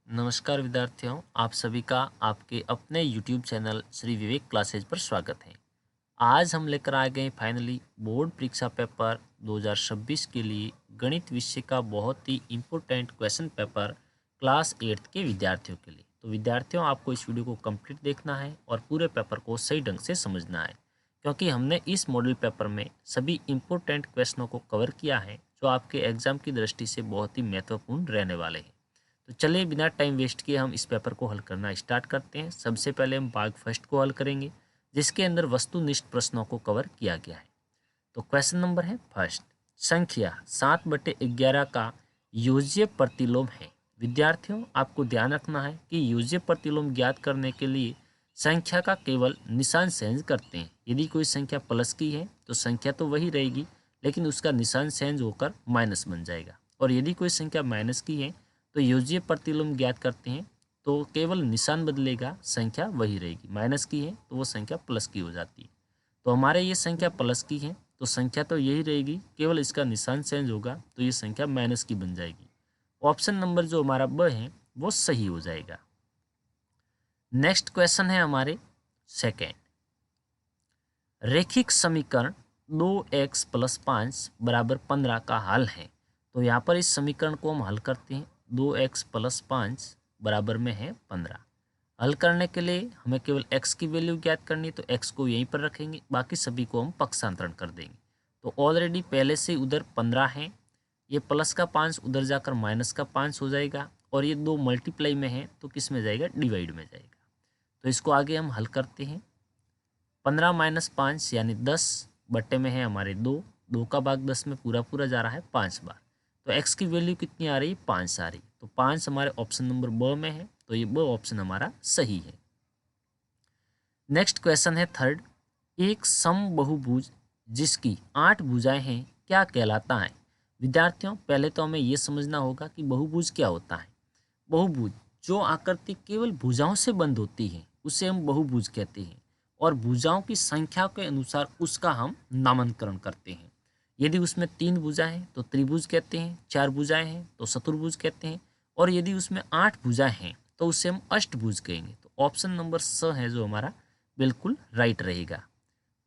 नमस्कार विद्यार्थियों, आप सभी का आपके अपने YouTube channel Shri Vivek classes पर स्वागत है। आज हम लेकर आ गए फाइनली बोर्ड परीक्षा पेपर 2026 के लिए गणित विषय का बहुत ही इम्पोर्टेंट क्वेश्चन पेपर क्लास 8 के विद्यार्थियों के लिए। तो विद्यार्थियों, आपको इस वीडियो को कंप्लीट देखना है और पूरे पेपर को सही ढंग से समझना है, क्योंकि हमने इस मॉडल पेपर में सभी इम्पोर्टेंट क्वेश्चनों को कवर किया है जो आपके एग्जाम की दृष्टि से बहुत ही महत्वपूर्ण रहने वाले हैं। तो चलिए बिना टाइम वेस्ट किए हम इस पेपर को हल करना स्टार्ट करते हैं। सबसे पहले हम भाग फर्स्ट को हल करेंगे, जिसके अंदर वस्तुनिष्ठ प्रश्नों को कवर किया गया है। तो क्वेश्चन नंबर है फर्स्ट, संख्या 7/11 का योज्य प्रतिलोम है। विद्यार्थियों, आपको ध्यान रखना है कि योज्य प्रतिलोम ज्ञात करने के लिए संख्या का केवल निशान चेंज करते हैं। यदि कोई संख्या प्लस की है तो संख्या तो वही रहेगी, लेकिन उसका निशान चेंज होकर माइनस बन जाएगा। और यदि कोई संख्या माइनस की है तो योज्य प्रतिलोम ज्ञात करते हैं तो केवल निशान बदलेगा, संख्या वही रहेगी। माइनस की है तो वो संख्या प्लस की हो जाती है। तो हमारे ये संख्या प्लस की है तो संख्या तो यही रहेगी, केवल इसका निशान चेंज होगा तो ये संख्या माइनस की बन जाएगी। ऑप्शन नंबर जो हमारा ब है वो सही हो जाएगा। नेक्स्ट क्वेश्चन है हमारे सेकेंड, रैखिक समीकरण 2x + 5 = 15 का हल है। तो यहाँ पर इस समीकरण को हम हल करते हैं। 2x + 5 बराबर में है 15। हल करने के लिए हमें केवल x की वैल्यू ज्ञात करनी है, तो x को यहीं पर रखेंगे, बाकी सभी को हम पक्षांतरण कर देंगे। तो ऑलरेडी पहले से उधर 15 है, ये प्लस का 5 उधर जाकर माइनस का 5 हो जाएगा, और ये 2 मल्टीप्लाई में है तो किस में जाएगा, डिवाइड में जाएगा। तो इसको आगे हम हल करते हैं। 15 - 5 यानी 10 बट्टे में है हमारे 2, 2 का भाग 10 में पूरा पूरा जा रहा है 5 बार। तो x की वैल्यू कितनी आ रही है, 5 आ रही। तो 5 हमारे ऑप्शन नंबर ब में है, तो ये ब ऑप्शन हमारा सही है। नेक्स्ट क्वेश्चन है थर्ड, एक समबहुभुज जिसकी 8 भुजाएं हैं क्या कहलाता है। विद्यार्थियों, पहले तो हमें यह समझना होगा कि बहुभुज क्या होता है। बहुभुज जो आकृति केवल भुजाओं से बंद होती है उसे हम बहुभुज कहते हैं, और भुजाओं की संख्या के अनुसार उसका हम नामकरण करते हैं। यदि उसमें 3 भुजाएं हैं तो त्रिभुज कहते हैं, 4 भुजाएं हैं तो चतुर्भुज कहते हैं, और यदि उसमें 8 भुजाएं हैं तो उसे हम अष्टभुज कहेंगे। तो ऑप्शन नंबर स है जो हमारा बिल्कुल राइट रहेगा।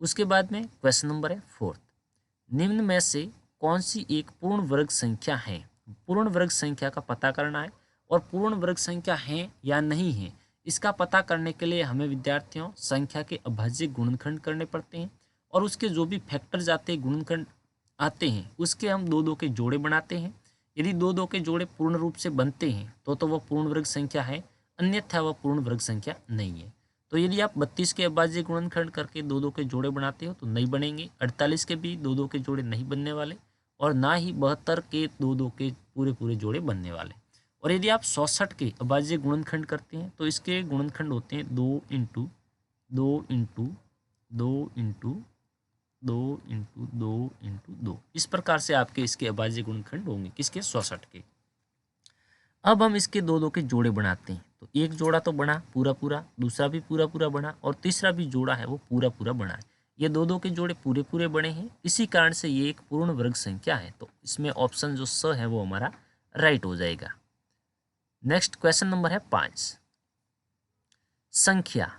उसके बाद में क्वेश्चन नंबर है फोर्थ, निम्न में से कौन सी एक पूर्ण वर्ग संख्या है। पूर्ण वर्ग संख्या का पता करना है, और पूर्ण वर्ग संख्या है या नहीं है इसका पता करने के लिए हमें विद्यार्थियों संख्या के अभाज्य गुणनखंड करने पड़ते हैं, और उसके जो भी फैक्टर्स आते हैं, गुणनखंड आते हैं, उसके हम दो दो के जोड़े बनाते हैं। यदि दो दो के जोड़े पूर्ण रूप से बनते हैं तो वह पूर्ण वर्ग संख्या है, अन्यथा वह पूर्ण वर्ग संख्या नहीं है। तो यदि आप 32 के अभाज्य गुणनखंड करके दो दो के जोड़े बनाते हो तो नहीं बनेंगे। 48 के भी दो दो के जोड़े नहीं बनने वाले, और ना ही 72 के दो दो के पूरे पूरे जोड़े बनने वाले। और यदि आप 64 के अभाज्य गुणनखंड करते हैं तो इसके गुणनखंड होते हैं 2 × 2 × 2 × 2 × 2 × 2। इस प्रकार से आपके इसके अभाज्य गुणनखंड होंगे, किसके, 64 के। अब हम इसके दो दो के जोड़े बनाते हैं। तो एक जोड़ा तो बना पूरा पूरा, दूसरा भी पूरा पूरा बना, और तीसरा भी जोड़ा है वो पूरा पूरा बना है। ये दो दो के जोड़े पूरे पूरे बने हैं, इसी कारण से ये एक पूर्ण वर्ग संख्या है। तो इसमें ऑप्शन जो स है वो हमारा राइट हो जाएगा। नेक्स्ट क्वेश्चन नंबर है 5, संख्या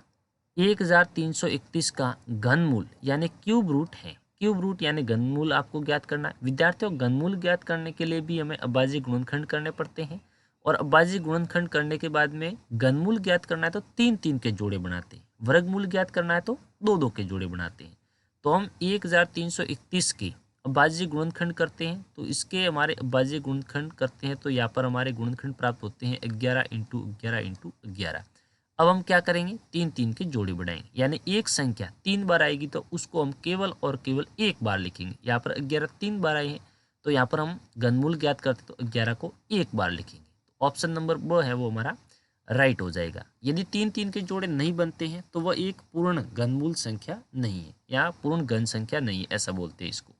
1331 का घनमूल यानी क्यूब रूट है। क्यूब रूट यानी घनमूल आपको ज्ञात करना है। विद्यार्थियों, घनमूल ज्ञात करने के लिए भी हमें अभाज्य गुणनखंड करने पड़ते हैं, और अभाज्य गुणनखंड करने के बाद में घनमूल ज्ञात करना है तो 3 के जोड़े बनाते हैं, वर्गमूल ज्ञात करना है तो 2 के जोड़े बनाते हैं। तो हम 1331 के अभाज्य गुणनखंड करते हैं, तो इसके हमारे अभाज्य गुणनखंड करते हैं तो यहाँ पर हमारे गुणनखंड प्राप्त होते हैं 11 × 11 × 11। अब हम क्या करेंगे, 3 के जोड़े बढ़ाएंगे, यानी एक संख्या 3 बार आएगी तो उसको हम केवल और केवल एक बार लिखेंगे। यहाँ पर 11 3 बार आए हैं तो यहाँ पर हम घनमूल ज्ञात करते तो 11 को एक बार लिखेंगे। तो ऑप्शन नंबर ब है वो हमारा राइट हो जाएगा। यदि 3 के जोड़े नहीं बनते हैं तो वह एक पूर्ण घनमूल संख्या नहीं है, या पूर्ण घन संख्या नहीं है, ऐसा बोलते हैं इसको।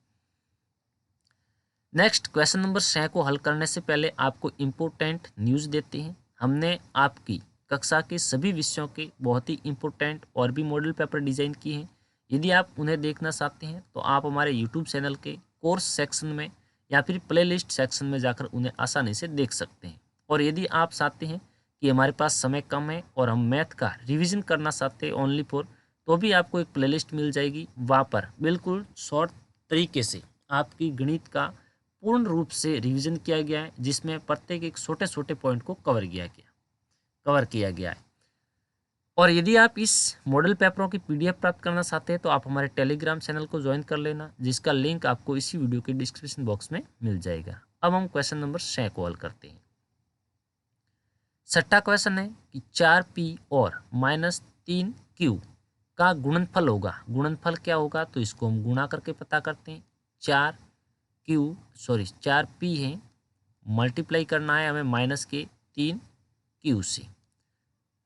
नेक्स्ट क्वेश्चन नंबर 6 को हल करने से पहले आपको इम्पोर्टेंट न्यूज़ देते हैं। हमने आपकी कक्षा के सभी विषयों के बहुत ही इम्पोर्टेंट और भी मॉडल पेपर डिज़ाइन किए हैं। यदि आप उन्हें देखना चाहते हैं तो आप हमारे यूट्यूब चैनल के कोर्स सेक्शन में या फिर प्लेलिस्ट सेक्शन में जाकर उन्हें आसानी से देख सकते हैं। और यदि आप चाहते हैं कि हमारे पास समय कम है और हम मैथ का रिवीजन करना चाहते हैं ओनली फॉर, तो भी आपको एक प्लेलिस्ट मिल जाएगी। वहाँ पर बिल्कुल शॉर्ट तरीके से आपकी गणित का पूर्ण रूप से रिवीजन किया गया है, जिसमें प्रत्येक एक छोटे छोटे पॉइंट को कवर किया गया है। और यदि आप इस मॉडल पेपरों की पीडीएफ प्राप्त करना चाहते हैं तो आप हमारे टेलीग्राम चैनल को ज्वाइन कर लेना, जिसका लिंक आपको इसी वीडियो के डिस्क्रिप्शन बॉक्स में मिल जाएगा। अब हम क्वेश्चन नंबर 6 को हल करते हैं। छठा क्वेश्चन है कि 4p और -3q का गुणनफल होगा। गुणनफल क्या होगा, तो इसको हम गुणा करके पता करते हैं। 4p है, मल्टीप्लाई करना है हमें माइनस के 3q से।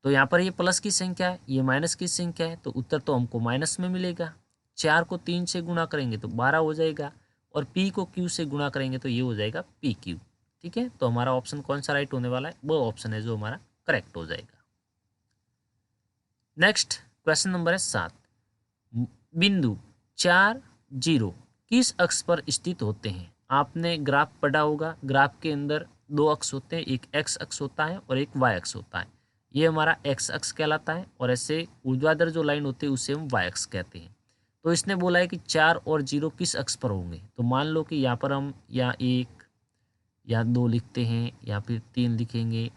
तो यहाँ पर ये प्लस की संख्या है, ये माइनस की संख्या है, तो उत्तर तो हमको माइनस में मिलेगा। 4 को 3 से गुणा करेंगे तो 12 हो जाएगा, और p को q से गुणा करेंगे तो ये हो जाएगा pq। ठीक है, तो हमारा ऑप्शन कौन सा राइट होने वाला है, वो ऑप्शन है जो हमारा करेक्ट हो जाएगा। नेक्स्ट क्वेश्चन नंबर है 7। बिंदु 4, 0 किस अक्ष पर स्थित होते हैं। आपने ग्राफ पढ़ा होगा, ग्राफ के अंदर दो अक्ष होते हैं, एक एक्स अक्ष होता है और एक वाई अक्ष होता है। ये हमारा एक्स अक्ष कहलाता है, और ऐसे ऊर्ध्वाधर जो लाइन होती है उसे हम वाई अक्ष कहते हैं। तो इसने बोला है कि 4 और 0 किस अक्ष पर होंगे। तो मान लो कि यहाँ पर हम या 1 या 2 लिखते हैं, या फिर 3 लिखेंगे,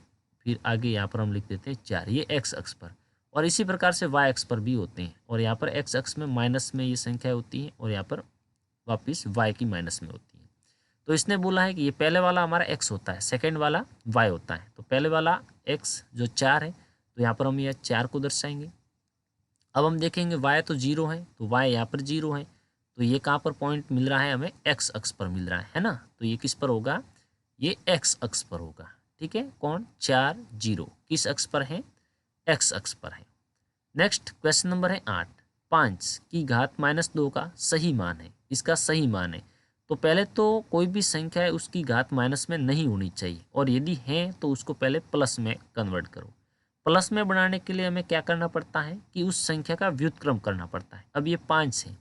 फिर आगे यहाँ पर हम लिख देते हैं 4, ये एक्स अक्ष पर। और इसी प्रकार से वाई अक्ष पर भी होते हैं, और यहाँ पर एक्स अक्ष में माइनस में ये संख्या होती है, और यहाँ पर वापस वाई की माइनस में होती है। तो इसने बोला है कि ये पहले वाला हमारा एक्स होता है, सेकेंड वाला वाई होता है। तो पहले वाला एक्स जो 4 है, तो यहाँ पर हम यह 4 को दर्शाएंगे। अब हम देखेंगे वाई तो 0 है, तो वाई यहाँ पर 0 है, तो ये कहाँ पर पॉइंट मिल रहा है हमें, एक्स अक्ष पर मिल रहा है ना। तो ये किस पर होगा, ये एक्स अक्ष पर होगा। ठीक है, कौन, 4, 0 किस अक्ष पर है, एक्स अक्ष पर है। नेक्स्ट क्वेश्चन नंबर है 8। 5 की घात -2 का सही मान है, इसका सही मान है। तो पहले तो कोई भी संख्या है उसकी घात माइनस में नहीं होनी चाहिए, और यदि है तो उसको पहले प्लस में कन्वर्ट करो। प्लस में बनाने के लिए हमें क्या करना पड़ता है कि उस संख्या का व्युत्क्रम करना पड़ता है। अब ये 5 है,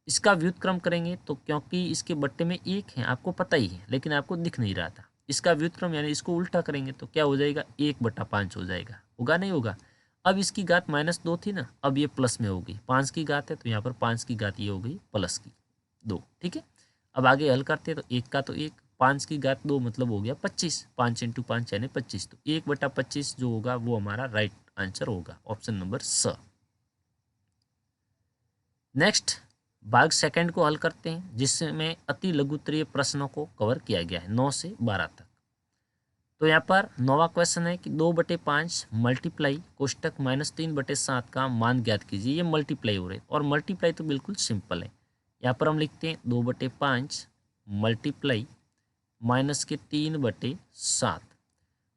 इसका व्युत्क्रम करेंगे तो क्योंकि इसके बट्टे में 1 है, आपको पता ही है, लेकिन आपको दिख नहीं रहा था। इसका व्युत्क्रम यानी इसको उल्टा करेंगे तो क्या हो जाएगा, 1/5 हो जाएगा। होगा नहीं होगा। अब इसकी घात -2 थी ना, अब ये प्लस में हो गई। 5 की घात है तो यहाँ पर 5 की घात ये हो गई प्लस की 2। ठीक है, अब आगे हल करते हैं तो 1 का तो 1, 5 की घात 2 मतलब हो गया 25। 5 × 5 यानी 25, तो 1/25 जो होगा वो हमारा राइट आंसर होगा, ऑप्शन नंबर स। नेक्स्ट भाग सेकंड को हल करते हैं, जिसमें अति लघुत्तरीय प्रश्नों को कवर किया गया है 9 से 12 तक। तो यहाँ पर 9वां क्वेश्चन है कि 2/5 मल्टीप्लाई कोष्टक -3/7 का मान ज्ञात कीजिए। ये मल्टीप्लाई हो रहे हैं, और मल्टीप्लाई तो बिल्कुल सिंपल है। यहाँ पर हम लिखते हैं 2/5 मल्टीप्लाई -3/7।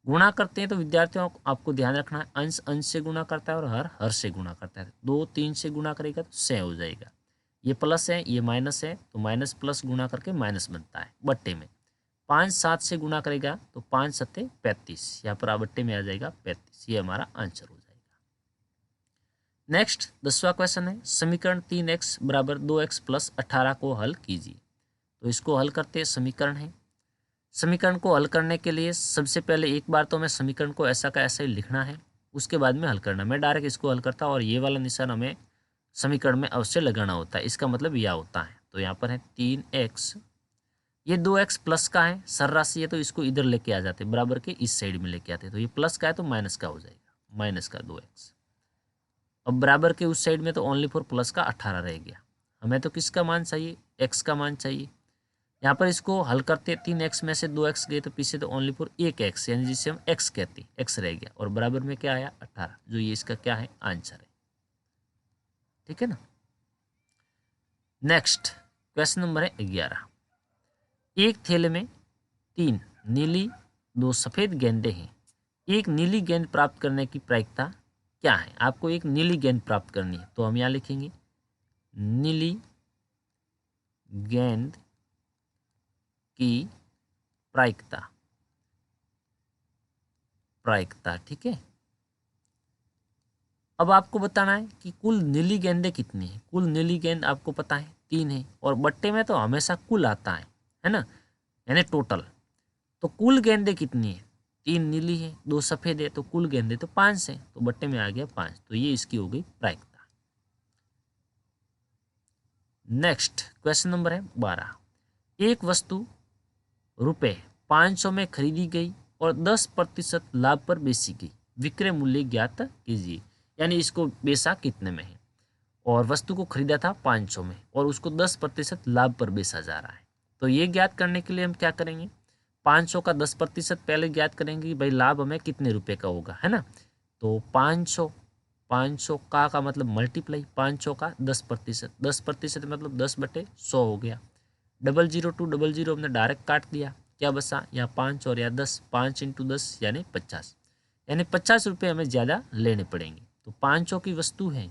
गुणा करते हैं तो विद्यार्थियों आपको ध्यान रखना है, अंश अंश से गुणा करता है और हर हर से गुणा करता है। 2 3 से गुणा करेगा तो 6 हो जाएगा। ये प्लस है, ये माइनस है, तो माइनस प्लस गुणा करके माइनस बनता है बट्टे में। 5 7 से गुणा करेगा तो 5 7 35, यहाँ पर बट्टे में आ जाएगा 35। ये हमारा आंसर हो जाएगा। नेक्स्ट 10वां क्वेश्चन है, समीकरण 3x = 2x + 18 को हल कीजिए। तो इसको हल करते हैं। समीकरण है, समीकरण को हल करने के लिए सबसे पहले एक बार तो हमें समीकरण को ऐसा का ऐसा ही लिखना है, उसके बाद में हल करना। मैं डायरेक्ट इसको हल करता और ये वाला निशान हमें समीकरण में अवश्य लगाना होता है, इसका मतलब यह होता है। तो यहाँ पर है 3x, ये 2x प्लस का है, सर्रासी है तो इसको इधर लेके आ जाते, बराबर के इस साइड में लेके आते। तो ये प्लस का है तो माइनस का हो जाएगा, माइनस का 2x। अब बराबर के उस साइड में तो ओनली फॉर प्लस का 18 रह गया। हमें तो किसका मान चाहिए, x का मान चाहिए। यहाँ पर इसको हल करते 3x में से 2x गए तो पीछे तो ओनली फॉर 1x, यानी जिसे हम x कहते हैं, x रह गया, और बराबर में क्या आया 18, जो ये इसका क्या है आंसर है। ठीक है ना। नेक्स्ट क्वेश्चन नंबर है 11। एक थैले में 3 नीली 2 सफ़ेद गेंदें हैं। एक नीली गेंद प्राप्त करने की प्रायिकता क्या है। आपको एक नीली गेंद प्राप्त करनी है, तो हम यहाँ लिखेंगे नीली गेंद की प्रायिकता। ठीक है। अब आपको बताना है कि कुल नीली गेंदें कितनी है। कुल नीली गेंद आपको पता है 3 है, और बट्टे में तो हमेशा कुल आता है ना, यानी टोटल। तो कुल गेंदें कितनी है, 3 नीली है, 2 सफ़ेद है, तो कुल गेंदें तो 5 है, तो बट्टे में आ गया 5। तो ये इसकी हो गई प्रायिकता। नेक्स्ट क्वेश्चन नंबर है 12। एक वस्तु रुपये 500 में खरीदी गई और 10% लाभ पर बेची गई, विक्रय मूल्य ज्ञात कीजिए। यानी इसको बेचा कितने में है, और वस्तु को खरीदा था 500 में और उसको 10% लाभ पर बेचा जा रहा है। तो ये ज्ञात करने के लिए हम क्या करेंगे, 500 का 10% पहले ज्ञात करेंगे कि भाई लाभ हमें कितने रुपए का होगा, है ना। तो 500 का मतलब मल्टीप्लाई 500 का 10%, 10% मतलब 10/100 हो गया। 0 टू 0 हमने डायरेक्ट काट दिया, क्या बचा, या 5 और या 10, 5 × 10 यानी 50, यानी 50 रुपये हमें ज़्यादा लेने पड़ेंगे। तो 500 की वस्तु है,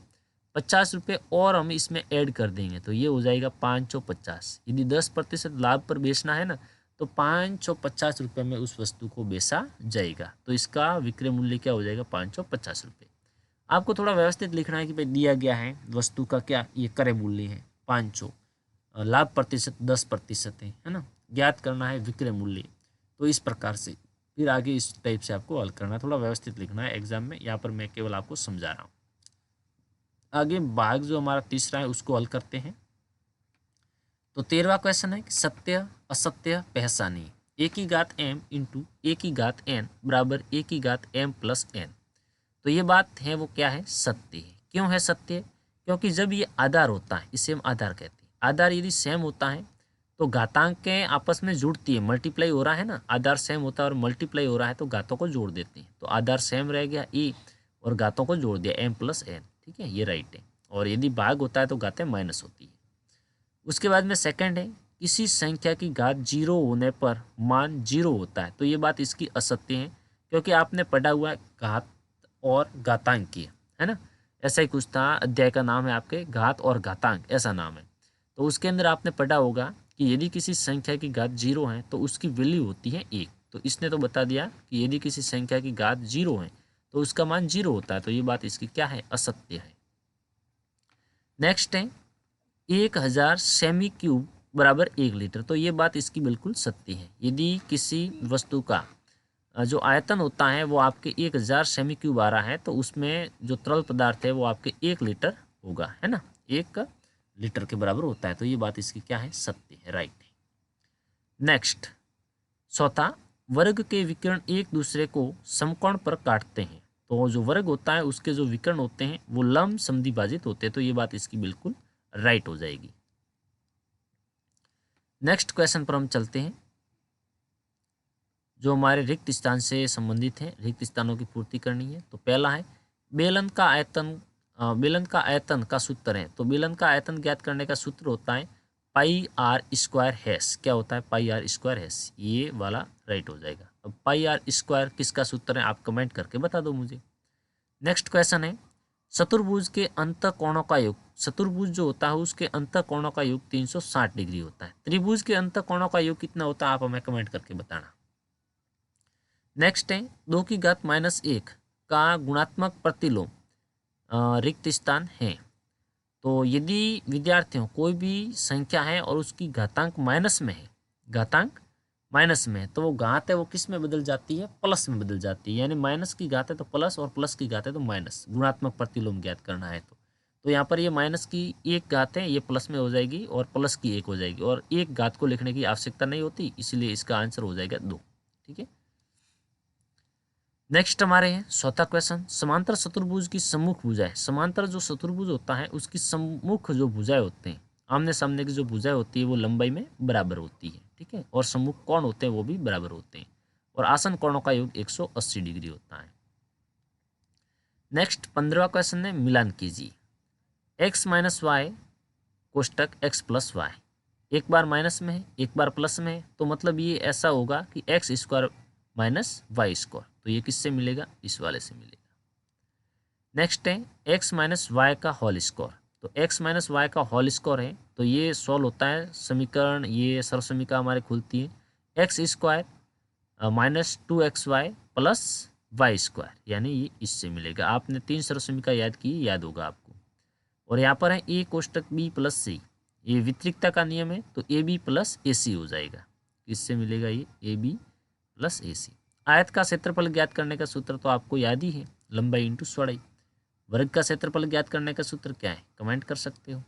50 रुपये और हम इसमें ऐड कर देंगे, तो ये हो जाएगा 550। यदि 10% लाभ पर बेचना है ना, तो 550 रुपये में उस वस्तु को बेचा जाएगा। तो इसका विक्रय मूल्य क्या हो जाएगा, 550 रुपये। आपको थोड़ा व्यवस्थित लिखना है कि भाई दिया गया है वस्तु का क्या ये क्रय मूल्य है 500, लाभ प्रतिशत 10% है ना, ज्ञात करना है विक्रय मूल्य। तो इस प्रकार से फिर आगे इस टाइप से आपको हल करना है, थोड़ा व्यवस्थित लिखना है एग्जाम में, यहाँ पर मैं केवल आपको समझा रहा हूँ। आगे भाग जो हमारा तीसरा है उसको हल करते हैं। तो 13वां क्वेश्चन है कि सत्य असत्य पहचानिए। a⁻m इंटू a⁻n बराबर a⁻m+n। तो ये बात है वो क्या है, सत्य है। क्यों है सत्य, क्योंकि जब ये आधार होता है, इसे हम आधार कहते हैं, आधार यदि सेम होता है तो घातांकें आपस में जुड़ती है, मल्टीप्लाई हो रहा है ना, आधार सेम होता है और मल्टीप्लाई हो रहा है तो घातों को जोड़ देते हैं। तो आधार सेम रह गया ए और घातों को जोड़ दिया m+n, ठीक है, ये राइट है। और यदि भाग होता है तो घातें माइनस होती है। उसके बाद में सेकंड है, किसी संख्या की घात 0 होने पर मान 0 होता है। तो ये बात इसकी असत्य है, क्योंकि आपने पढ़ा हुआ है घात और घातांकीय, है ना, ऐसा ही कुछ था, अध्याय का नाम है आपके घात और घातांक, ऐसा नाम है। तो उसके अंदर आपने पढ़ा होगा कि यदि किसी संख्या की घात 0 है तो उसकी वैल्यू होती है 1। तो इसने तो बता दिया कि यदि किसी संख्या की घात 0 है तो उसका मान 0 होता है। तो ये बात इसकी क्या है, असत्य है। नेक्स्ट है 1000 सेमी क्यूब बराबर 1 लीटर। तो ये बात इसकी बिल्कुल सत्य है। यदि किसी वस्तु का जो आयतन होता है वो आपके 1000 सेमी क्यूब आ रहा है तो उसमें जो तरल पदार्थ है वो आपके 1 लीटर होगा, है ना, 1 लीटर के बराबर होता है। तो ये बात इसकी क्या है, सत्य है, राइट है। नेक्स्ट चौथा, वर्ग के विकर्ण एक दूसरे को समकोण पर काटते हैं। तो जो वर्ग होता है उसके जो विकर्ण होते हैं वो लंब समद्विभाजित होते हैं। तो ये बात इसकी बिल्कुल राइट हो जाएगी। नेक्स्ट क्वेश्चन पर हम चलते हैं, जो हमारे रिक्त स्थान से संबंधित हैं, रिक्त स्थानों की पूर्ति करनी है। तो पहला है बेलन का आयतन का सूत्र है। तो बेलन का आयतन ज्ञात करने का सूत्र होता है πr²। क्या होता है, πr²। ये वाला राइट हो जाएगा। अब πr² किसका सूत्र है आप कमेंट करके बता दो मुझे। नेक्स्ट क्वेश्चन है चतुर्भुज के अंत कोणों का योग। चतुर्भुज जो होता है उसके अंत कोणों का योग 360 डिग्री होता है। त्रिभुज के अंत कोणों का योग कितना होता है आप हमें कमेंट करके बताना। नेक्स्ट है 2⁻1 का गुणात्मक प्रतिलोम रिक्त स्थान है। तो यदि विद्यार्थियों कोई भी संख्या है और उसकी घातांक माइनस में है, घातांक माइनस में है, तो वो घात है वो किस में बदल जाती है, प्लस में बदल जाती है। यानी माइनस की घात है तो प्लस और प्लस की घात है तो माइनस। गुणात्मक प्रतिलोम ज्ञात करना है तो यहाँ पर ये माइनस की 1 घात है ये प्लस में हो जाएगी और प्लस की 1 हो जाएगी, और 1 घात को लिखने की आवश्यकता नहीं होती, इसीलिए इसका आंसर हो जाएगा 2। ठीक है। नेक्स्ट हमारे हैं चौथा क्वेश्चन, समांतर चतुर्भुज की सम्मुख भुजाएं। समांतर जो चतुर्भुज होता है उसकी सम्मुख जो भुजाएं होते हैं, आमने सामने की जो भुजाएं होती है वो लंबाई में बराबर होती है, ठीक है, और सम्मुख कोण होते हैं वो भी बराबर होते हैं, और आसन कोणों का योग 180 डिग्री होता है। नेक्स्ट 15वां क्वेश्चन है मिलान कीजिए। x - y कोष्टक x+y, एक बार माइनस में है एक बार प्लस में है, तो मतलब ये ऐसा होगा कि x² - y²। तो ये किससे मिलेगा, इस वाले से मिलेगा। नेक्स्ट है x - y का होल स्क्वायर। तो x - y का होल स्क्वायर है तो ये सॉल्व होता है समीकरण, ये सरसमीका हमारे खुलती है x² - 2xy + y², यानी ये इससे मिलेगा। आपने 3 सरसमीका याद की, याद होगा आपको। और यहाँ पर है a कोष्टक b + c, ये वितरिकता का नियम है तो ab + ac हो जाएगा। किससे मिलेगा ये ab + ac। आयत का क्षेत्रफल ज्ञात करने का सूत्र तो आपको याद ही है, लंबाई इंटू चौड़ाई। वर्ग का क्षेत्रफल ज्ञात करने का सूत्र क्या है, कमेंट कर सकते हो।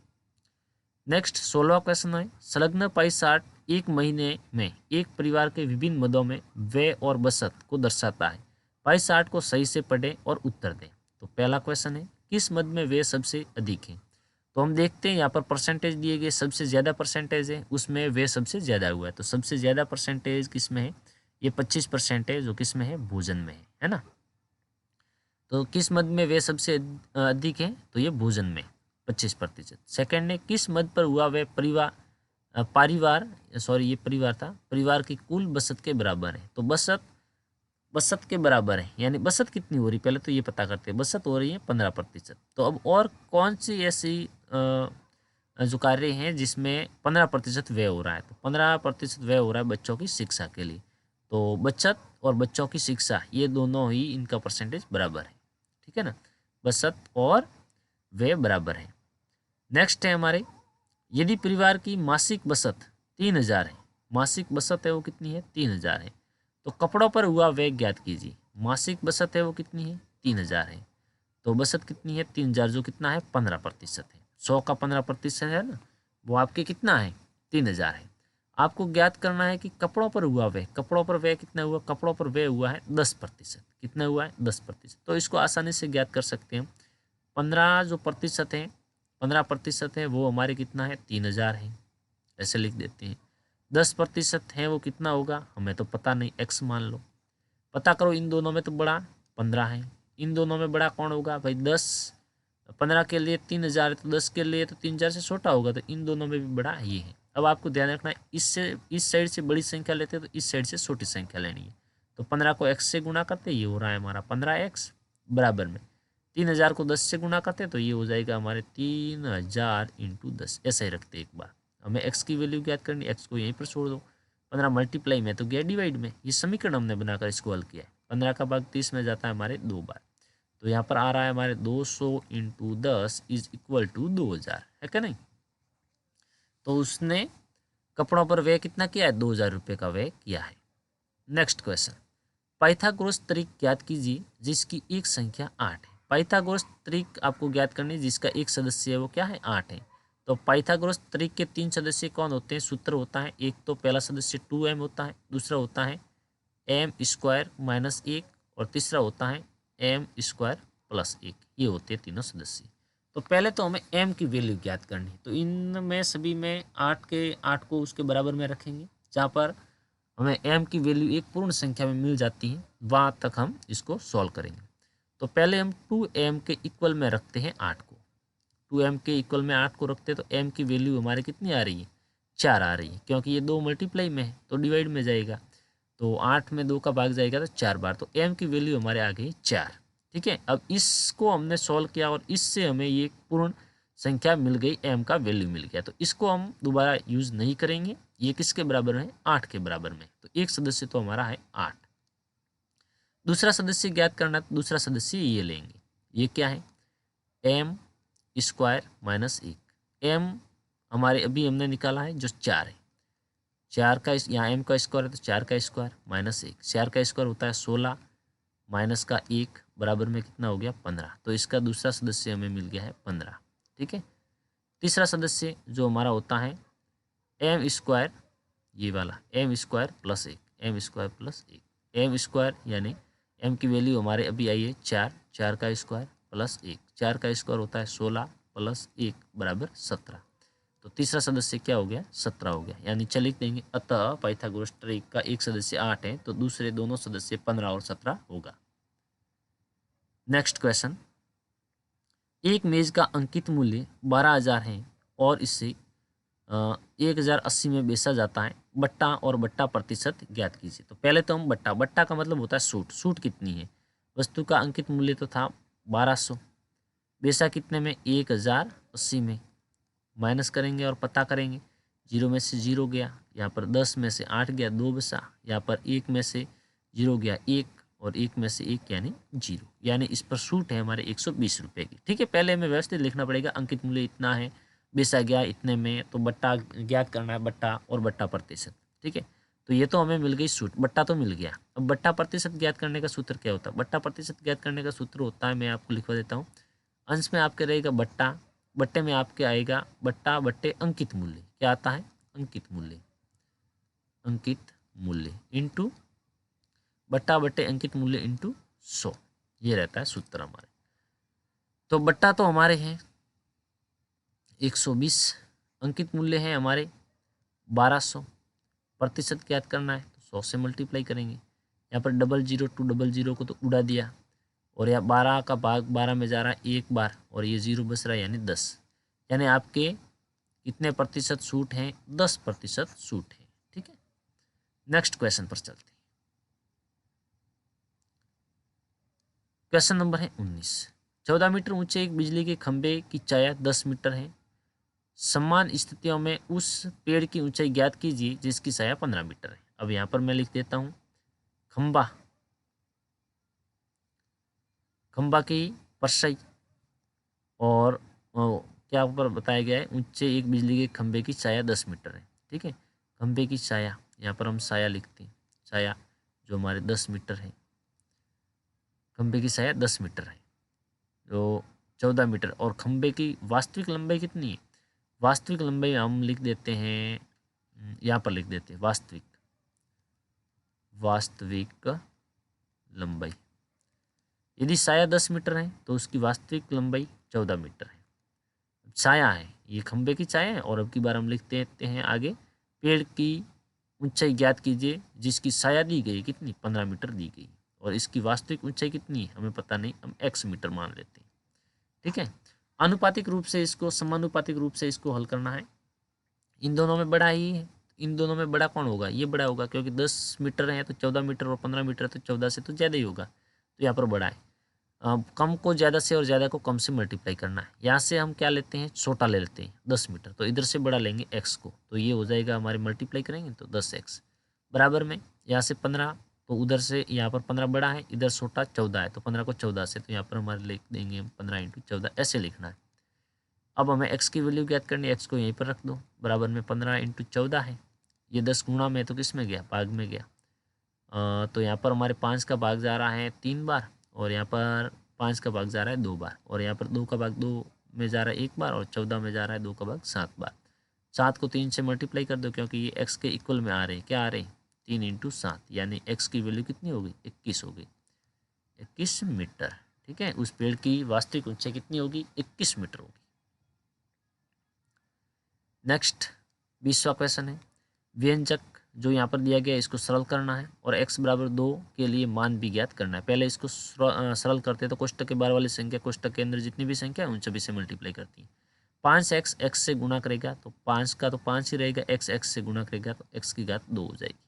नेक्स्ट 16वां क्वेश्चन है, संलग्न पाई चार्ट एक महीने में एक परिवार के विभिन्न मदों में व्यय और बचत को दर्शाता है। पाई चार्ट को सही से पढ़ें और उत्तर दें। तो पहला क्वेश्चन है, किस मद में व्यय सबसे अधिक है। तो हम देखते हैं यहाँ पर परसेंटेज दिए गए, सबसे ज़्यादा परसेंटेज है उसमें व्यय सबसे ज़्यादा हुआ है। तो सबसे ज़्यादा परसेंटेज किस में है, ये 25% है, जो किस में है, भोजन में है ना। तो किस मद में व्यय सबसे अधिक है, तो ये भोजन में 25%। सेकेंड है, किस मद पर हुआ व्यय परिवार था, परिवार की कुल बचत के बराबर है। तो बचत के बराबर है, यानी बचत कितनी हो रही, पहले तो ये पता करते हैं। बचत हो रही है 15%। तो अब और कौन सी ऐसी जो कार्य हैं जिसमें 15% व्यय हो रहा है। तो 15% व्यय हो रहा है बच्चों की शिक्षा के लिए। तो बचत और बच्चों की शिक्षा, ये दोनों ही इनका परसेंटेज बराबर है, ठीक है ना। बचत और व्यय बराबर है। नेक्स्ट है हमारे, यदि परिवार की मासिक बचत 3000 है, मासिक बचत है वो कितनी है, 3000 है, तो कपड़ों पर हुआ व्यय ज्ञात कीजिए। मासिक बचत है वो कितनी है, 3000 है, तो बचत कितनी है, 3000, जो कितना है, 15% है। 100 का 15% है ना, वो आपके कितना है, 3000 है। आपको ज्ञात करना है कि कपड़ों पर हुआ व्यय, कपड़ों पर व्यय कितना हुआ, कपड़ों पर व्यय हुआ है 10%। कितना हुआ है, 10%। तो इसको आसानी से ज्ञात कर सकते हैं। 15 जो प्रतिशत है, 15% है, वो हमारे कितना है, 3000 है, ऐसे लिख देते हैं। 10% है वो कितना होगा, हमें तो पता नहीं, x मान लो। पता करो, इन दोनों में तो बड़ा 15 है, इन दोनों में बड़ा कौन होगा भाई, 10। 15 के लिए 3000 है, तो 10 के लिए तो 3000 से छोटा होगा, तो इन दोनों में भी बड़ा ये है। अब आपको ध्यान रखना है, इससे इस साइड से बड़ी संख्या लेते हैं तो इस साइड से छोटी संख्या लेनी है। तो 15 को x से गुणा करते, ये हो रहा है हमारा 15x, बराबर में 3000 को 10 से गुणा करते तो ये हो जाएगा हमारे 3000 इंटू 10। ऐसा ही रखते एक बार। हमें x की वैल्यू ज्ञात करनी, x को यहीं पर छोड़ दो। 15 मल्टीप्लाई में तो गया डिवाइड में, ये समीकरण हमने बनाकर इसको हल किया है। 15 का भाग 30 में जाता है हमारे 2 बार, तो यहाँ पर आ रहा है हमारे 200 इंटू 10 इज इक्वल टू 2000, है क्या नहीं। तो उसने कपड़ों पर व्यय कितना किया है, 2000 रुपये का व्यय किया है। नेक्स्ट क्वेश्चन, पाइथागोरस त्रिक ज्ञात कीजिए जिसकी एक संख्या 8 है। पाइथागोरस त्रिक आपको ज्ञात करनी, जिसका एक सदस्य है वो क्या है, 8 है। तो पाइथागोरस त्रिक के 3 सदस्य कौन होते हैं, सूत्र होता है, एक तो पहला सदस्य 2m होता है, दूसरा होता है m² माइनस 1, और तीसरा होता है m² प्लस 1। ये होते हैं तीनों सदस्य। तो पहले तो हमें m की वैल्यू ज्ञात करनी है। तो इनमें सभी में 8 को उसके बराबर में रखेंगे, जहाँ पर हमें m की वैल्यू एक पूर्ण संख्या में मिल जाती है, वहाँ तक हम इसको सॉल्व करेंगे। तो पहले हम 2m के इक्वल में रखते हैं 8 को, 2m के इक्वल में 8 को रखते हैं, तो m की वैल्यू हमारे कितनी आ रही है, 4 आ रही है, क्योंकि ये 2 मल्टीप्लाई में है तो डिवाइड में जाएगा, तो 8 में 2 का भाग जाएगा तो 4 बार, तो m की वैल्यू हमारे आ गई 4। ठीक है, अब इसको हमने सॉल्व किया और इससे हमें ये पूर्ण संख्या मिल गई, m का वैल्यू मिल गया। तो इसको हम दोबारा यूज नहीं करेंगे, ये किसके बराबर है, 8 के बराबर में। तो एक सदस्य तो हमारा है 8। दूसरा सदस्य ज्ञात करना, तो दूसरा सदस्य ये लेंगे, ये क्या है, m² माइनस 1। m हमारे अभी हमने निकाला है जो 4 है, 4 का यहाँ m का स्क्वायर है तो 4 का स्क्वायर माइनस 1, 4 का स्क्वायर होता है 16, माइनस का 1 बराबर में कितना हो गया, 15। तो इसका दूसरा सदस्य हमें मिल गया है 15। ठीक है, तीसरा सदस्य जो हमारा होता है m², ये वाला m² plus 1, m² plus 1, m² यानी m की वैल्यू हमारे अभी आई है 4, 4 का स्क्वायर प्लस 1, 4 का स्क्वायर होता है 16 प्लस 1 बराबर 17। तो तीसरा सदस्य क्या हो गया, 17 हो गया, यानी चलिए लिख देंगे, अतः पाइथागोरस त्रिक का एक सदस्य 8 है, तो दूसरे दोनों सदस्य 15 और 17 होगा। नेक्स्ट क्वेश्चन, एक मेज का अंकित मूल्य 12000 है और इसे 1080 में बेचा जाता है, बट्टा और बट्टा प्रतिशत ज्ञात कीजिए। तो पहले तो हम बट्टा का मतलब होता है सूट, सूट कितनी है, वस्तु का अंकित मूल्य तो था 1200, बेचा कितने में, 1080 में, माइनस करेंगे और पता करेंगे, 0 में से 0 गया, यहाँ पर 10 में से 8 गया, 2 बचा, यहाँ पर 1 में से 0 गया 1, और 1 में से 1 यानी 0, यानी इस पर छूट है हमारे 120 रुपये की। ठीक है, पहले हमें व्यवस्थित लिखना पड़ेगा, अंकित मूल्य इतना है, बेचा गया इतने में, तो बट्टा ज्ञात करना है, बट्टा और बट्टा प्रतिशत। ठीक है, तो ये तो हमें मिल गई सूट, बट्टा तो मिल गया। अब बट्टा प्रतिशत ज्ञात करने का सूत्र क्या होता है? बट्टा प्रतिशत ज्ञात करने का सूत्र होता है, मैं आपको लिखवा देता हूँ। अंश में आपके रहेगा बट्टा, बट्टे में आपके आएगा बट्टा बट्टे अंकित मूल्य। क्या आता है? अंकित मूल्य। अंकित मूल्य इंटू बट्टा बट्टे अंकित मूल्य इंटू 100, ये रहता है सूत्र हमारे। तो बट्टा तो हमारे हैं 120, अंकित मूल्य है हमारे 1200, प्रतिशत ज्ञात करना है तो 100 से मल्टीप्लाई करेंगे। यहाँ पर 00 टू 00 को तो उड़ा दिया, और यहाँ 12 का भाग 12 में जा रहा है एक बार, और ये 0 बच रहा है यानी 10, यानी आपके कितने प्रतिशत सूट हैं? 10% सूट है। ठीक है, नेक्स्ट क्वेश्चन पर चलते हैं। क्वेश्चन नंबर है 19। 14 मीटर ऊंचे एक बिजली के खंभे की चाया 10 मीटर है। समान स्थितियों में उस पेड़ की ऊंचाई ज्ञात कीजिए जिसकी छाया 15 मीटर है। अब यहाँ पर मैं लिख देता हूँ खंभा, खंभा की परछाई, और क्या ऊपर बताया गया है? ऊंचे एक बिजली के खंभे की छाया 10 मीटर है। ठीक है, खंभे की छाया, यहाँ पर हम छाया लिखते हैं, छाया जो हमारे 10 मीटर है, खंभे की छाया 10 मीटर है, जो 14 मीटर, और खंभे की वास्तविक लंबाई कितनी है? वास्तविक लंबाई हम लिख देते हैं, यहाँ पर लिख देते हैं वास्तविक, वास्तविक लंबाई। यदि छाया 10 मीटर है तो उसकी वास्तविक लंबाई 14 मीटर है। छाया है, ये खंभे की छाया है, और अब की बार हम लिखते हैं आगे, पेड़ की ऊंचाई ज्ञात कीजिए जिसकी छाया दी गई कितनी? 15 मीटर दी गई, और इसकी वास्तविक ऊंचाई कितनी है हमें पता नहीं, हम x मीटर मान लेते हैं। ठीक है, आनुपातिक रूप से इसको, समानुपातिक रूप से इसको हल करना है। इन दोनों में बड़ा ही है, इन दोनों में बड़ा कौन होगा? ये बड़ा होगा, क्योंकि 10 मीटर है तो 14 मीटर, और 15 मीटर तो 14 से तो ज़्यादा ही होगा, तो यहाँ पर बड़ा है। कम को ज़्यादा से और ज़्यादा को कम से मल्टीप्लाई करना है। यहाँ से हम क्या लेते हैं? छोटा ले लेते हैं 10 मीटर, तो इधर से बड़ा लेंगे x को, तो ये हो जाएगा हमारे, मल्टीप्लाई करेंगे तो 10x बराबर में यहाँ से 15, तो उधर से यहाँ पर 15 बड़ा है, इधर छोटा 14 है, तो 15 को 14 से, तो यहाँ पर हमारे लिख देंगे 15 × 14, ऐसे लिखना है। अब हमें x की वैल्यू ज्ञात करनी है, x को यहीं पर रख दो, बराबर में 15 × 14 है, ये 10 गुणा में तो किस में गया? भाग में गया। तो यहाँ पर हमारे 5 का भाग जा रहा है 3 बार, और यहाँ पर 5 का भाग जा रहा है 2 बार, और यहाँ पर 2 का भाग 2 में जा रहा है 1 बार, और 14 में जा रहा है 2 का भाग 7 बार। 7 को 3 से मल्टीप्लाई कर दो, क्योंकि ये x के इक्वल में आ रहे हैं। क्या आ रहे हैं? 3 × 7, यानी x की वैल्यू कितनी होगी? 21 होगी, 21 मीटर। ठीक है, उस पेड़ की वास्तविक ऊंचाई कितनी होगी? 21 मीटर होगी। नेक्स्ट 20वां क्वेश्चन है, व्यंजक जो यहाँ पर दिया गया है इसको सरल करना है, और x बराबर 2 के लिए मान भी ज्ञात करना है। पहले इसको सरल करते हैं तो कोष्टक के बाहर वाली संख्या कोष्टक के अंदर जितनी भी संख्या है उन सभी से मल्टीप्लाई करती है। 5x x से गुणा करेगा तो 5 का तो 5 ही रहेगा, x से गुणा करेगा तो x की घात 2 हो जाएगी।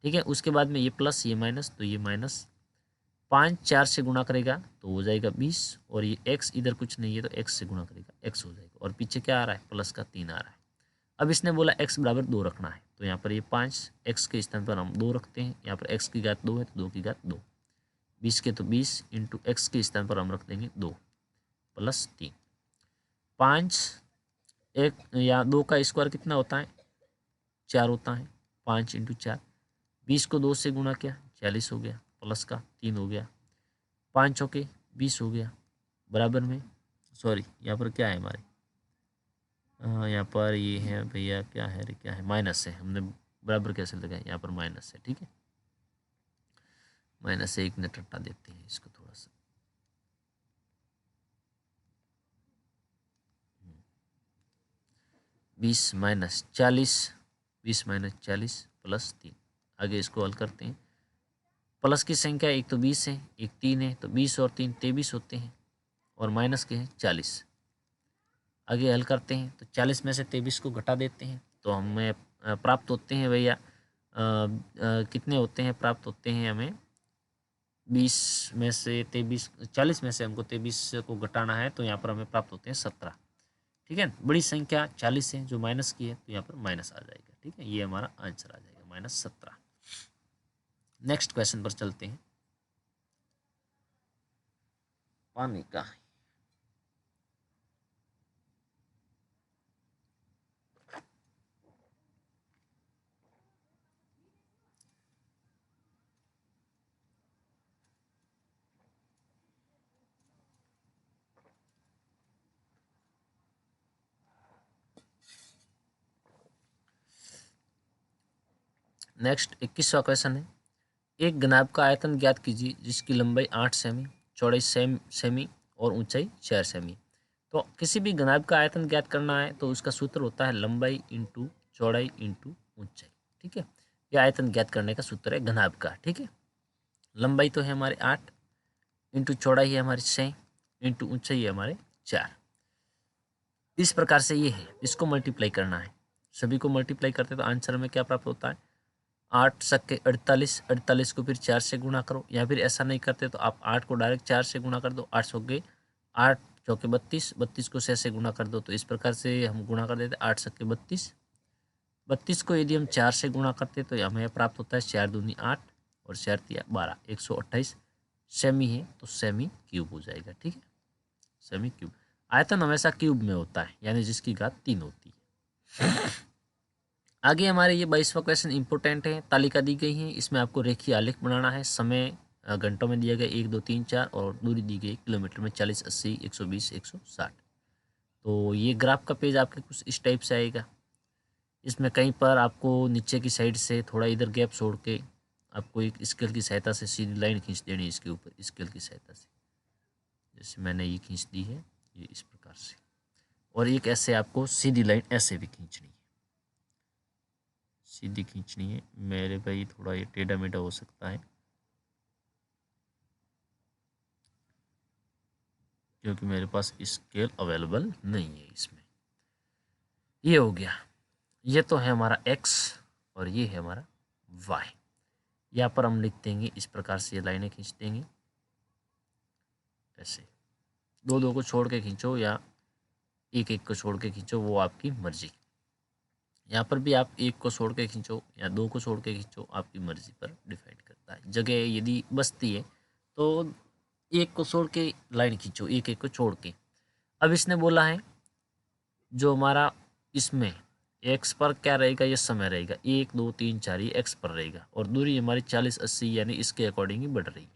ठीक है, उसके बाद में ये प्लस ये माइनस, तो ये माइनस, 5 4 से गुणा करेगा तो हो जाएगा 20, और ये x इधर कुछ नहीं है तो x से गुणा करेगा x हो जाएगा, और पीछे क्या आ रहा है? प्लस का 3 आ रहा है। अब इसने बोला x बराबर 2 रखना है, तो यहाँ पर ये 5, x के स्थान पर हम 2 रखते हैं, यहाँ पर x की घात 2 है तो 2 की घात 2, 20 के तो 20 इंटू x के स्थान पर हम रख देंगे 2 प्लस 3। 5 एक या 2 का स्क्वायर कितना होता है? 4 होता है, 5 × 4, 20 को 2 से गुणा किया 40 हो गया, प्लस का 3 हो गया, 5 चौके 20 हो गया, बराबर में, सॉरी यहाँ पर क्या है हमारे, यहाँ पर ये है भैया, क्या है रे, क्या है? माइनस है, हमने बराबर कैसे लगाया? यहाँ पर माइनस है। ठीक है, माइनस से 1 मिनट हटा देते हैं इसको थोड़ा सा, 20 माइनस 40, 20 माइनस 40 प्लस 3। आगे इसको हल करते हैं। प्लस की संख्या एक तो 20 है, एक 3 है, तो 20 और 3 23 होते हैं, और माइनस के हैं 40। आगे हल करते हैं तो 40 में से 23 को घटा देते हैं, तो हमें प्राप्त होते हैं भैया, कितने होते हैं? प्राप्त होते हैं हमें 20 में से 23, 40 में से हमको 23 को घटाना है, तो यहाँ पर हमें प्राप्त होते हैं 17। ठीक है, बड़ी संख्या 40 है जो माइनस की है, तो यहाँ पर माइनस आ जाएगा। ठीक है, ये हमारा आंसर आ जाएगा -17। नेक्स्ट क्वेश्चन पर चलते हैं। पानी का नेक्स्ट 21वां क्वेश्चन है, एक घनाभ का आयतन ज्ञात कीजिए जिसकी लंबाई 8 सेमी, चौड़ाई सेमी और ऊंचाई 4 सेमी। तो किसी भी घनाभ का आयतन ज्ञात करना है तो उसका सूत्र होता है लंबाई इंटू चौड़ाई इंटू ऊंचाई। ठीक है, यह आयतन ज्ञात करने का सूत्र है घनाभ का। ठीक है, लंबाई तो है हमारे 8, इंटू चौड़ाई है हमारी 6, इंटू ऊंचाई है हमारे 4। इस प्रकार से ये है, इसको मल्टीप्लाई करना है, सभी को मल्टीप्लाई करते तो आंसर में क्या प्राप्त होता है, 8 सके 48, 48 को फिर 4 से गुणा करो, या फिर ऐसा नहीं करते तो आप 8 को डायरेक्ट 4 से गुणा कर दो, 8 सके 8 चौके 32, 32 को 6 से गुणा कर दो। तो इस प्रकार से हम गुणा कर देते 8 सके 32, 32 को यदि हम 4 से गुणा करते तो हमें प्राप्त होता है 4 दूनी 8 और 4 तिया 12, 128 सेमी है, तो सेमी क्यूब हो जाएगा। ठीक है, सेमी क्यूब। आयतन हमेशा क्यूब में होता है, यानी जिसकी घात 3 होती है। आगे हमारे ये 22वां क्वेश्चन इंपोर्टेंट है। तालिका दी गई है, इसमें आपको रेखीय आलेख बनाना है। समय घंटों में दिया गया 1 2 3 4 और दूरी दी गई किलोमीटर में 40 80 120 160। तो ये ग्राफ का पेज आपके कुछ इस टाइप से आएगा। इसमें कहीं पर आपको नीचे की साइड से थोड़ा इधर गैप छोड़ के आपको एक स्केल की सहायता से सीधी लाइन खींच देनी है इसके ऊपर, स्केल की सहायता से, जैसे मैंने ये खींच दी है, ये इस प्रकार से। और एक ऐसे आपको सीधी लाइन ऐसे भी खींचनी है, सीधी खींचनी है। मेरे भाई थोड़ा ये टेढ़ा मेढ़ा हो सकता है क्योंकि मेरे पास स्केल अवेलेबल नहीं है इसमें। ये हो गया, ये तो है हमारा x और ये है हमारा y। यहाँ पर हम लिख देंगे इस प्रकार से, ये लाइनें खींच देंगे ऐसे, दो दो को छोड़ के खींचो या एक एक को छोड़ के खींचो, वो आपकी मर्जी। यहाँ पर भी आप एक को छोड़ के खींचो या दो को छोड़ के खींचो, आपकी मर्जी पर डिपेंड करता है। जगह यदि बचती है तो एक को छोड़ के लाइन खींचो, एक एक को छोड़ के। अब इसने बोला है जो हमारा इसमें एक्स पर क्या रहेगा, ये समय रहेगा 1 2 3 4, ये एक्स पर रहेगा और दूरी हमारी 40 80 यानी इसके अकॉर्डिंग ही बढ़ रही है।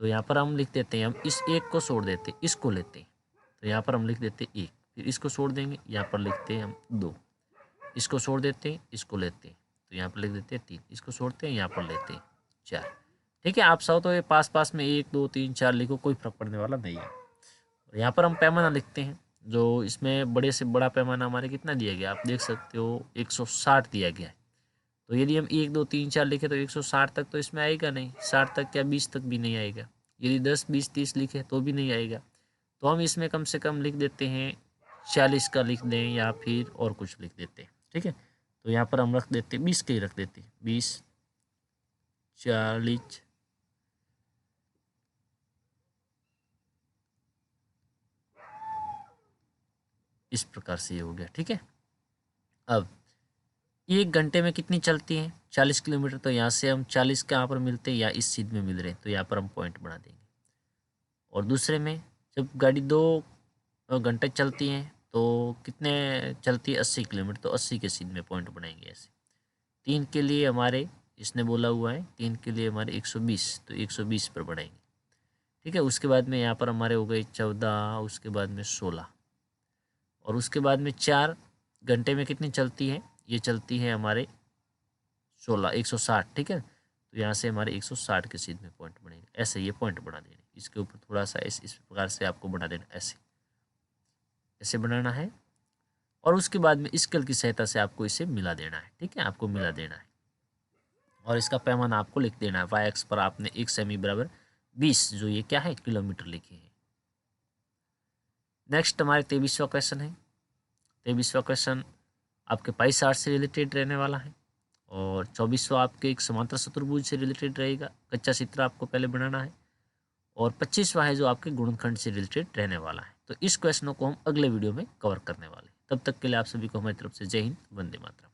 तो यहाँ पर हम लिख देते हैं, हम इस एक को छोड़ देते इसको लेते हैं, तो यहाँ पर हम लिख देते 1, फिर इसको छोड़ देंगे, यहाँ पर लिखते हैं हम 2, इसको छोड़ देते हैं इसको लेते हैं, तो यहाँ पर लिख देते हैं 3, इसको छोड़ते हैं यहाँ पर लेते हैं 4। ठीक है, आप चाहो तो ये पास पास में 1 2 3 4 लिखो, कोई फर्क पड़ने वाला नहीं है। और यहाँ पर हम पैमाना लिखते हैं, जो इसमें बड़े से बड़ा पैमाना हमारे कितना दिया गया, आप देख सकते हो 160 दिया गया है। तो यदि हम 1 2 3 4 लिखे तो 160 तक तो इसमें आएगा नहीं, 60 तक क्या 20 तक भी नहीं आएगा। यदि 10 20 30 लिखे तो भी नहीं आएगा। तो हम इसमें कम से कम लिख देते हैं 40 का लिख दें या फिर और कुछ लिख देते हैं। ठीक है, तो यहाँ पर हम रख देते हैं 20 के ही रख देते हैं, 20 40 इस प्रकार से ये हो गया। ठीक है, अब 1 घंटे में कितनी चलती है, 40 किलोमीटर। तो यहाँ से हम 40 कहाँ पर मिलते हैं, या इस सीध में मिल रहे हैं, तो यहाँ पर हम पॉइंट बना देंगे। और दूसरे में जब गाड़ी 2 घंटे चलती है तो कितने चलती है, 80 किलोमीटर, तो 80 के सीध में पॉइंट बनाएंगे ऐसे। 3 के लिए हमारे इसने बोला हुआ है, 3 के लिए हमारे 120, तो 120 पर बढ़ाएंगे। ठीक है, उसके बाद में यहाँ पर हमारे हो गए 14, उसके बाद में 16, और उसके बाद में 4 घंटे में कितनी चलती है, ये चलती है हमारे 16 160। ठीक है, तो यहाँ से हमारे 160 के सीध में पॉइंट बनेंगे ऐसे, ये पॉइंट बना देंगे। इसके ऊपर थोड़ा सा इस प्रकार से आपको बना देना, ऐसे ऐसे बनाना है। और उसके बाद में स्केल की सहायता से आपको इसे मिला देना है। ठीक है, आपको मिला देना है और इसका पैमाना आपको लिख देना है। वाई एक्स पर आपने 1 सेमी बराबर 20, जो ये क्या है किलोमीटर लिखे हैं। नेक्स्ट हमारे 23वां क्वेश्चन है। 23वां क्वेश्चन आपके पाई चार्ट से रिलेटेड रहने वाला है और 24वां आपके एक समांतर चतुर्भुज से रिलेटेड रहेगा। कच्चा चित्र आपको पहले बनाना है और 25वां है जो आपके गुणनखंड से रिलेटेड रहने वाला है। तो इस क्वेश्चनों को हम अगले वीडियो में कवर करने वाले हैं। तब तक के लिए आप सभी को हमारी तरफ से जय हिंद, वंदे मातरम।